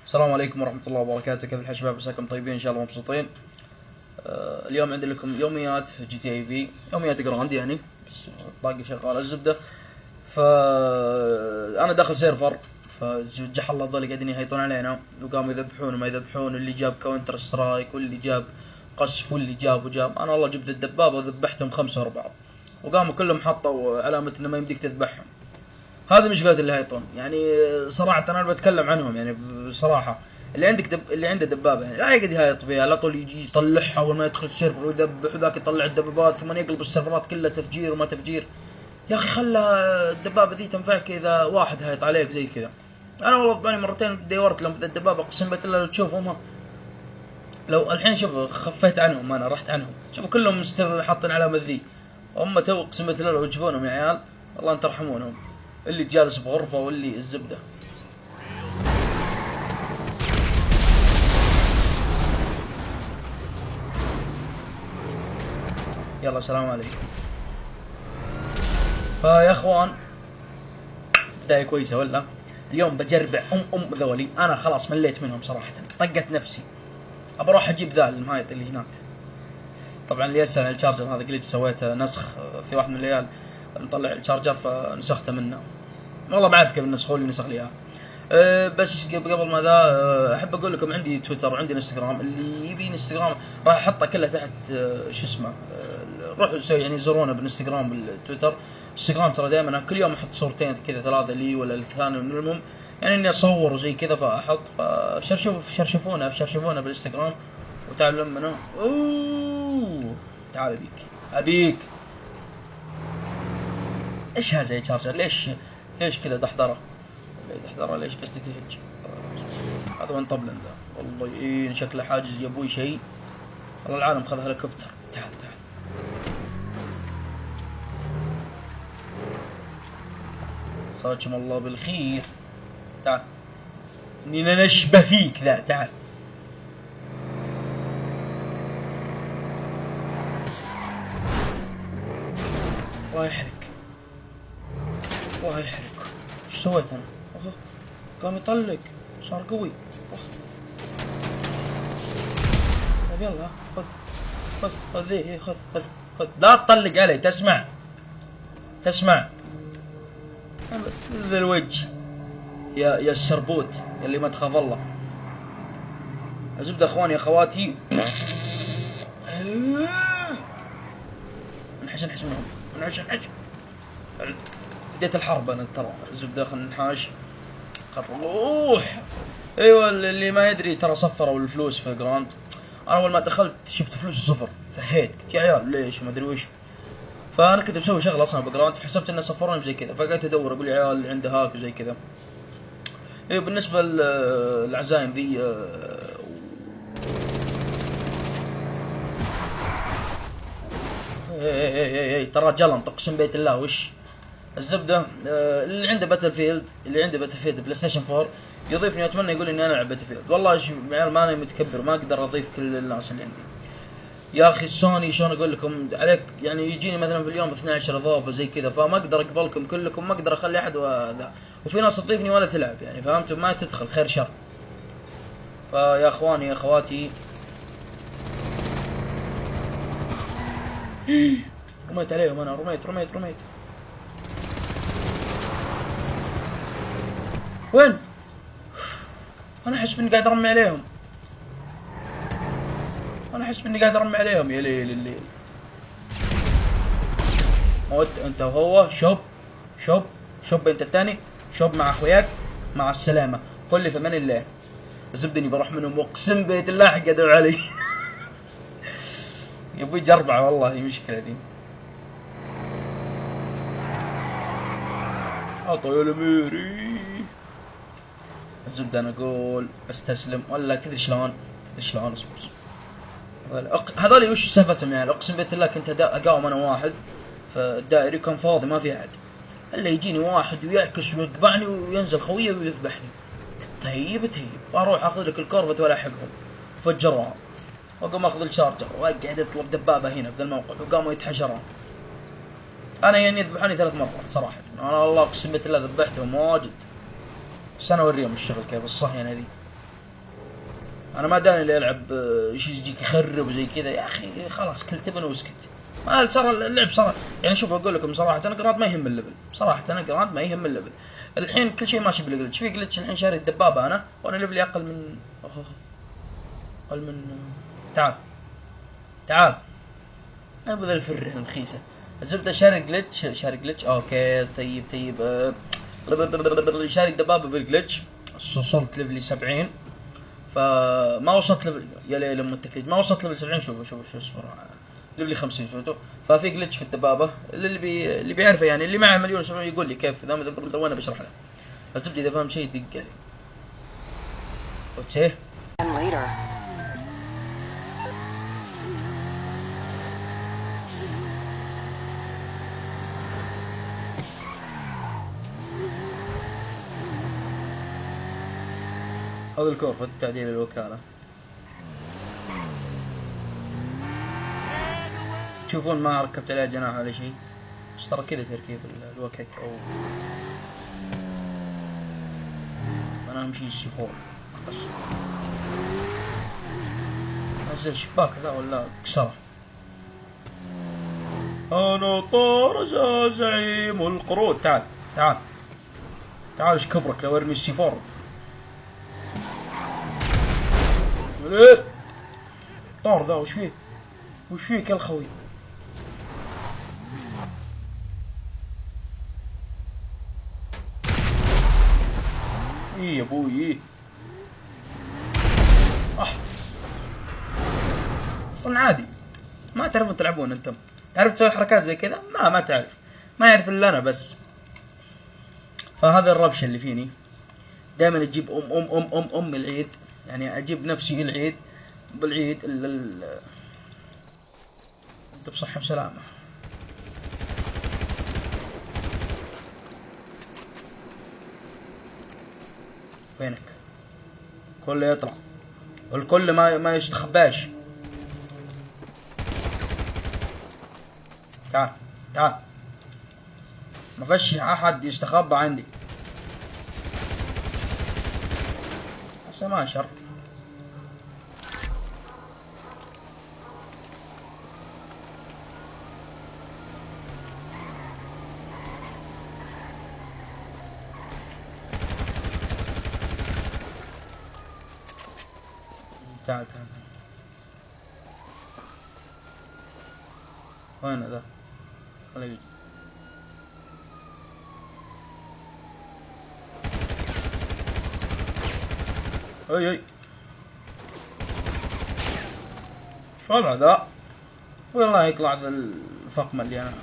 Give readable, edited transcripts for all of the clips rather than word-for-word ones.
السلام عليكم ورحمة الله وبركاته. كيف الحال شباب؟ عساكم طيبين إن شاء الله مبسوطين. اليوم عندي لكم يوميات جي تي اي في، يوميات جراند يعني، بس باقي شغال الزبدة. فأنا داخل سيرفر، فجح الله ذولي قاعدين يهيطون علينا وقاموا يذبحون وما يذبحون، اللي جاب كاونتر سترايك واللي جاب قصف واللي جاب. أنا والله جبت الدبابة وذبحتهم 5 ورا بعض، وقاموا كلهم حطوا علامة إنه ما يمديك تذبحهم. هذه مشكلة اللي هيطون يعني. صراحة أنا بتكلم عنهم يعني بصراحة. اللي عندك اللي عنده دبابة يعني لا يقعد يهايط فيها، لا طول يجي يطلعها أول ما يدخل السيرفر ويذبح، وذاك يطلع الدبابات ثم يقلب السيرفرات كلها تفجير وما تفجير. يا أخي خلى الدبابة ذي تنفعك إذا واحد هايط عليك زي كذا. أنا والله باني مرتين دورت لهم الدبابة، قسم بالله لو تشوفهم، لو الحين شوف خفيت عنهم، أنا رحت عنهم، شوفوا كلهم حاطين علامة ذي. هم تو قسم بالله لو تشوفونهم يا عيال الله أن ترحمونهم، اللي جالس بغرفة واللي الزبدة. يلا سلام عليكم. فيا اخوان بداية كويسة ولا؟ اليوم بجربع ذولي، انا خلاص مليت منهم صراحة، طقت نفسي ابى اروح اجيب ذا المهايط اللي هناك. طبعا اللي يسأل عن الشارجر هذا قلت سويته نسخ في واحد من الليال مطلع الشارجر فنسخته منه، والله ما اعرف كيف نسخوا لي نسخ لي بس قبل ما ذا احب اقول لكم عندي تويتر وعندي انستغرام، اللي يبي انستغرام راح احطه كله تحت شو اسمه، روحوا يعني زورونا بالانستغرام بالتويتر. انستغرام ترى دائما كل يوم احط صورتين كذا 3 لي ولا الثاني من المهم يعني اني اصور وزي كذا فاحط، فشرشفونا بالانستغرام وتعالوا منه. تعال ابيك ايش هذا يا شارجر؟ ليش كذا دحضره ليش قصدي تهج؟ هذا من طبلن ذا والله شكله حاجز يا ابوي شيء. الله العالم خذ هليكوبتر. تعال صاجم الله بالخير. تعال اننا نشبه فيك ذا. تعال الله يحرق ايش سويت انا؟ قام يطلق صار قوي. طيب يلا خذ ذي، خذ لا تطلق علي. تسمع ذا الوجه يا الشربوت اللي ما تخاف الله. الزبدة اخواني اخواتي، نحش بديت الحرب انا ترى. الزبدة خلنا نحاش روح. ايوه اللي ما يدري ترى صفروا الفلوس في جراند. انا اول ما دخلت شفت فلوس صفر، فهيت قلت يا عيال ليش وما ادري وش. فانا كنت مسوي شغله اصلا بجراند، فحسبت انه صفروني زي كذا، فقعدت ادور اقول يا عيال اللي عنده هاك وزي كذا. ايوه بالنسبه للعزايم ذي ترى جلنط اقسم بيت الله. وش الزبده؟ اللي عنده باتل فيلد بلاي ستيشن 4 يضيفني، اتمنى يقول اني انا العب باتل فيلد. والله ما انا متكبر ما اقدر اضيف كل الناس اللي عندي يا اخي. سوني شلون اقول لكم عليك يعني، يجيني مثلا في اليوم 12 اضافه زي كذا، فما اقدر اقبلكم كلكم، ما اقدر اخلي احد وذا، وفي ناس تضيفني ولا تلعب يعني، فهمتوا؟ ما تدخل خير شر. فيا اخواني يا اخواتي رميت عليهم انا، رميت وين؟ انا احس اني قاعد ارمي عليهم، يا ليل الليل. موت انت وهو. شوب انت الثاني، شوب مع اخوياك، مع السلامه، قل لي فمن الله. زبدني بروح منهم اقسم بيت الله حقدوا علي. يبوي جربع والله مشكله دي. يا الاميري الزبده. انا اقول استسلم ولا تدري شلون اصبر. هذول وش سالفتهم يعني؟ اقسم بالله الله كنت اقاوم انا واحد فالدائري كان فاضي ما في احد، الا يجيني واحد ويعكس ويقبعني وينزل خويه ويذبحني. طيب اروح اخذ لك الكورفت ولا احقهم، فجروها وقام اخذ الشارجر واقعد اطلب دبابه هنا في الموقع وقاموا يتحشرون. انا يعني يذبحوني 3 مرات صراحه. انا والله اقسم بالله ذبحتهم واجد، بس انا اوريهم الشغل كيف الصهينه ذي. انا ما داني اللي يلعب شي يجيك يخرب وزي كذا. يا اخي خلاص كل تبن واسكت. ما صار اللعب صار يعني. شوف اقول لكم صراحه انا جراد ما يهم الليفل. صراحه انا جراد ما يهم الليفل. الحين كل شيء ماشي بالجلتش. في جلتش الحين شاري الدبابه انا وانا ليفلي اقل من اقل من تعال ابو الفر الرخيصه. الزبده شاري جلتش اوكي. طيب شاري دبابه بالجلتش. وصلت ليفلي 70. فما وصلت ليفل يا ليل ام التكليج. ما وصلت ليفل 70. شوف اصبر ليفلي 50 شفتوا. ففي جلتش في الدبابه اللي بيعرفه يعني. اللي معه مليون يقول لي كيف ذا وانا بشرح له. الزبده اذا فهم شيء دق لي. وتسيه هذا الكورف التعديل الوكالة. تشوفون ما ركبت عليها جناح ولا شيء. بس ترى كذا تركيب الوكك او انا امشي السفور. نزل شباك ذا ولا كسره. انا طارز زعيم القرود. تعال ايش كبرك لو ارمي السفور. طار ذا وش فيك يا الخوي. ايه يا ابوي اصلا عادي. ما تعرفون تلعبون انتم. تعرف تسوي حركات زي كذا؟ ما تعرف. ما يعرف الا انا بس. فهذا الربشه اللي فيني. دائما اجيب ام العيد. يعني اجيب نفسي العيد بالعيد انت بصحة بسلامة. وينك؟ كله يطلع والكل ما يستخباش. تعال ما فيش احد يستخبى عندي. بس ما شر. تعال وين ذا؟ خليه يجي. اي شو وضع ذا؟ والله يطلع ذا الفقمة اللي انا.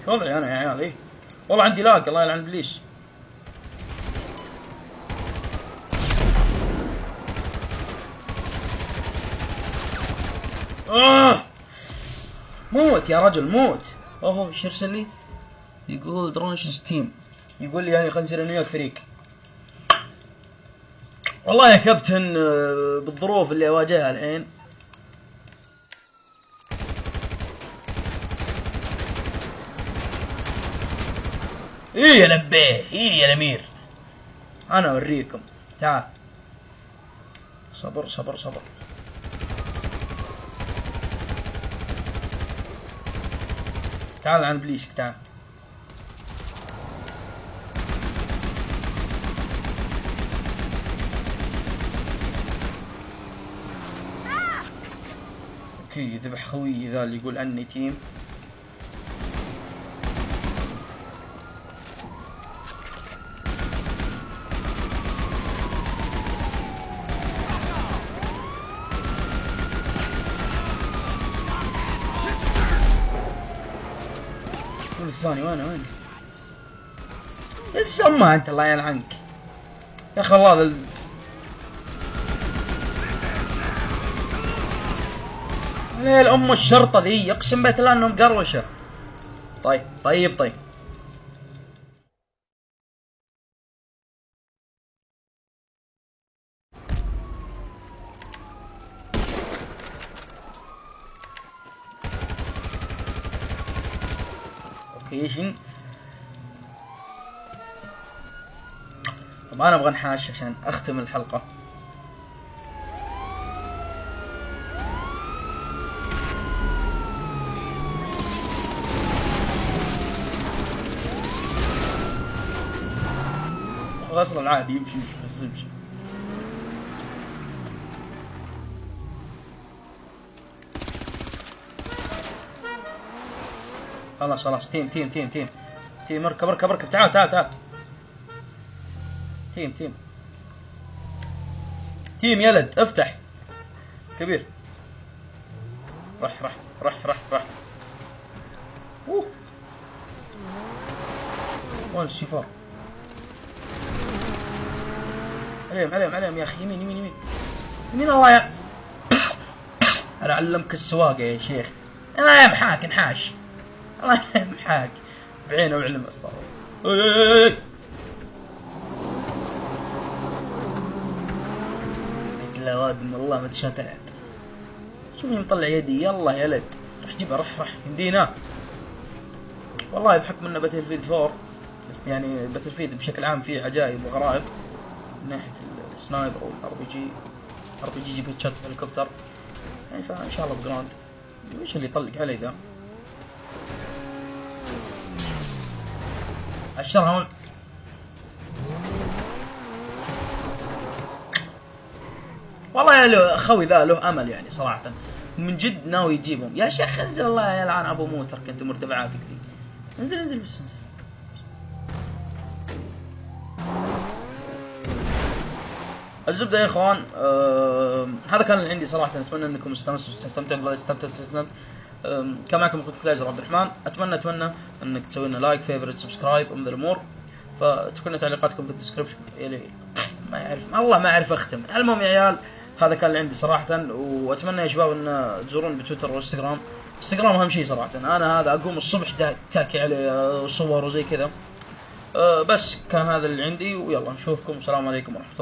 شو وضعي انا يا عيال؟ ايه والله عندي لاج الله يلعن ابليس. موت يا رجل موت. اوه ايش يرسل لي؟ يقول درونشز تيم. يقول لي يعني خلينا نصير انا وياك فريق. والله يا كابتن بالظروف اللي اواجهها الحين. ايه يا لبيه ايه يا الامير. انا اوريكم. تعال صبر تعال عن بليسك. تعال اوكي ذبح خوي ذا اللي يقول عني تيم. الثاني وين السما انت الله يلعنك يا اخي. والله ليه الام الشرطه ذي اقسم بالله انهم قروشه. طيب اوكي طب انا ابغى انحاش عشان اختم الحلقة. اصلا عادي يمشي بس يمشي. خلاص تيم اركب تعال تيم يلد افتح كبير. رح وين السفار؟ عليهم يا اخي. يمين الله يا انا علمك السواقه يا شيخ. انا يا محاك انحاش. الله يا محاك بعينه وعلم اصلا. قلت له وادم والله ما تشون تلعب. شوفني مطلع يدي. يلا يا ولد راح جيبها. رح يمدينا والله بحكم انه باتل فيلد 4 بس يعني باتل فيلد بشكل عام فيه عجائب وغرائب من ناحيه السنايبر والار بي جي يجيب هيتشات هليكوبتر يعني. فان شاء الله بجراند. وش اللي يطلق علي ذا؟ اشترها والله يا له اخوي ذا له امل يعني صراحه من جد ناوي يجيبهم. يا شيخ انزل الله يلعن ابو موتر كنت مرتفعاتك دي. انزل بس انزل. الزبده يا اخوان هذا كان اللي عندي صراحه. اتمنى انكم استمتعتوا. كان معكم اخوكم كلايزر عبد الرحمن. اتمنى انك تسوي لنا لايك فيفورت سبسكرايب من ذا الامور. فتكون تعليقاتكم في الديسكربشن. ما اعرف اختم. المهم يا عيال هذا كان اللي عندي صراحه. واتمنى يا شباب ان تزورون بتويتر وانستغرام. انستغرام اهم شيء صراحه. انا هذا اقوم الصبح تاكي عليه صور وزي كذا. بس كان هذا اللي عندي ويلا نشوفكم. السلام عليكم ورحمه الله.